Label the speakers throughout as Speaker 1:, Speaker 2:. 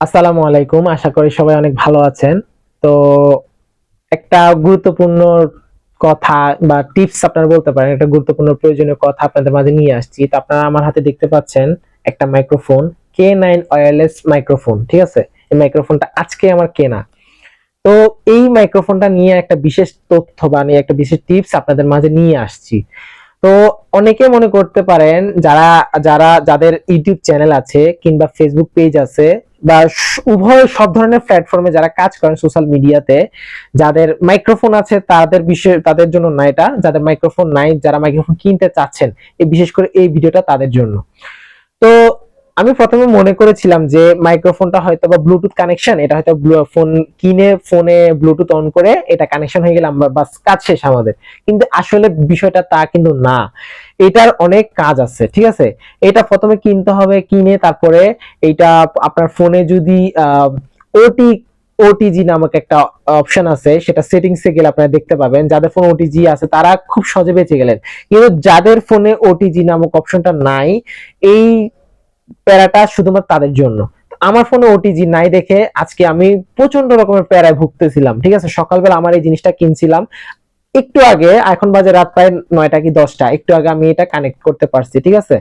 Speaker 1: আসসালামু আলাইকুম। আশা করি সবাই অনেক ভালো আছেন। তো একটা গুরুত্বপূর্ণ কথা বা টিপস আপনারা বলতে পারেন। একটা গুরুত্বপূর্ণ প্রয়োজনীয় কথা আপনাদের মাঝে নিয়ে আসছি। তো আপনারা আমার হাতে দেখতে পাচ্ছেন একটা মাইক্রোফোন K9 ওয়্যারলেস মাইক্রোফোন। ঠিক আছে? এই মাইক্রোফোনটা আজকে আমার কেনা। তো এই মাইক্রোফোনটা নিয়ে একটা বিশেষ তথ্য বা নিয়ে একটা বিশেষ টিপস আপনাদের মাঝে নিয়ে আসছি। তো অনেকে মনে করতে পারেন যাদের ইউটিউব চ্যানেল আছে কিংবা ফেসবুক পেজ আছে বা উভয় সব ধরনের প্ল্যাটফর্মে যারা কাজ করেন সোশ্যাল মিডিয়াতে, যাদের মাইক্রোফোন আছে তাদের বিষয় তাদের জন্য না, এটা যাদের মাইক্রোফোন নাই, যারা মাইক্রোফোন কিনতে চাচ্ছেন, এই বিশেষ করে এই ভিডিওটা তাদের জন্য। তো আমি প্রথমে মনে করেছিলাম যে মাইক্রোফোনটা হয়তো বা ব্লুটুথ কানেকশন, এটা হয়তো ফোন কিনে ফোনে ব্লুটুথ অন করে এটা কানেকশন হয়ে গেলে আমরা বাস কাজ শেষ আমাদের। কিন্তু আসলে বিষয়টা তা কিন্তু না, এটার অনেক কাজ আছে। ঠিক আছে, এটা প্রথমে কিনতে হবে, কিনে তারপরে এইটা আপনার ফোনে যদি ওটি ওটিজি নামক একটা অপশন আছে, সেটা সেটিংস এ গেলে আপনারা দেখতে পাবেন। যাদের ফোনে ওটিজি আছে তারা খুব সহজে বেঁচে গেলেন, কিন্তু যাদের ফোনে ওটিজি নামক অপশনটা নাই, এই প্যারাটা শুধুমাত্র তাদের জন্য। আমার ফোনে ওটিজি নাই দেখে আজকে আমি প্রচন্ড রকমের প্যারায় ভুগতেছিলাম। ঠিক আছে, সকালবেলা আমার এই জিনিসটা কিনছিলাম একটু আগে, এখন বাজে রাত প্রায় 9টা কি 10টা, একটু আগে আমি এটা কানেক্ট করতে পারছি। ঠিক আছে,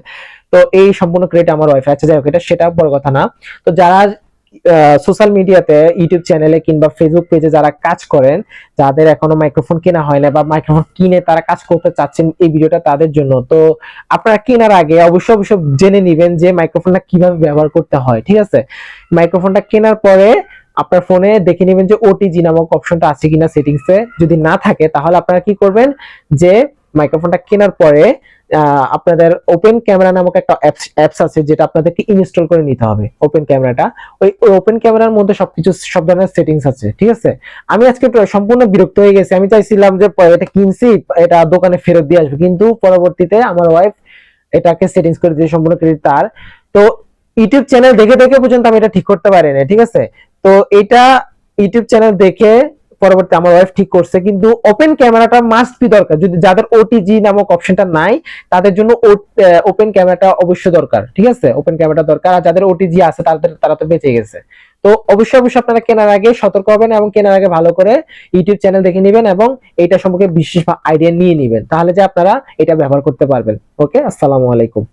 Speaker 1: তো এই সম্পূর্ণ ক্রেডিট আমার ওয়াইফাই। আচ্ছা যাই হোক, এটা সেটা বড় কথা না। তো যারা সোশ্যাল মিডিয়াতে ইউটিউব চ্যানেলে কিংবা ফেসবুক পেজে যারা কাজ করেন, যাদের এখনো মাইক্রোফোন কেনা হয় না বা মাইক্রোফোন কিনে তারা কাজ করতে চাচ্ছেন, এই ভিডিওটা তাদের জন্য। তো আপনারা কেনার আগে অবশ্যই অবশ্যই জেনে নিবেন যে মাইক্রোফোনটা কিভাবে ব্যবহার করতে হয়। ঠিক আছে, মাইক্রোফোনটা কেনার পরে আপনার ফোনে দেখে নেবেন যে ওটিজি নামক অপশনটা আছে কিনা সেটিংসে। যদি না থাকে তাহলে আপনারা কি করবেন, যে মাইক্রোফোনটা কেনার পরে আপনাদের ওপেন ক্যামেরা নামক একটা অ্যাপস আছে, যেটা আপনাদেরকে ইনস্টল করে নিতে হবে। ওপেন ক্যামেরাটা, ওই ওপেন ক্যামেরার মধ্যে সবকিছু সব ধরনের সেটিংস আছে। ঠিক আছে, আমি আজকে সম্পূর্ণ বিরক্ত হয়ে গেছি। আমি চাইছিলাম যে এটা কিনছি, এটা দোকানে ফেরত দিয়ে আসবো, কিন্তু পরবর্তীতে আমার ওয়াইফ এটাকে সেটিংস করে দিয়ে সম্পূর্ণ ক্রেডিট তার। তো ইউটিউব চ্যানেল দেখে দেখে পর্যন্ত আমি এটা ঠিক করতে পারি না। ঠিক আছে, তো এটা ইউটিউব চ্যানেল দেখে পরবর্তী আমার ওয়াইফ ঠিক করছে, কিন্তু ওপেন ক্যামেরাটা মাস্ট বি দরকার। যদি যাদের ওটিজি নামক অপশনটা নাই তাদের জন্য ওপেন ক্যামেরাটা অবশ্যই দরকার। ঠিক আছে, ওপেন ক্যামেরাটা দরকার। আর যাদের ওটিজি আছে তারা তো বেঁচে গেছে। তো অবশ্যই অবশ্যই আপনারা কেনার আগে সতর্ক হবেন এবং কেনার আগে ভালো করে ইউটিউব চ্যানেল দেখে নেবেন এবং এটা সম্পর্কে বিশেষ আইডিয়া নিয়ে নেবেন, তাহলে যে আপনারা এটা ব্যবহার করতে পারবেন। ওকে, আসসালামু আলাইকুম।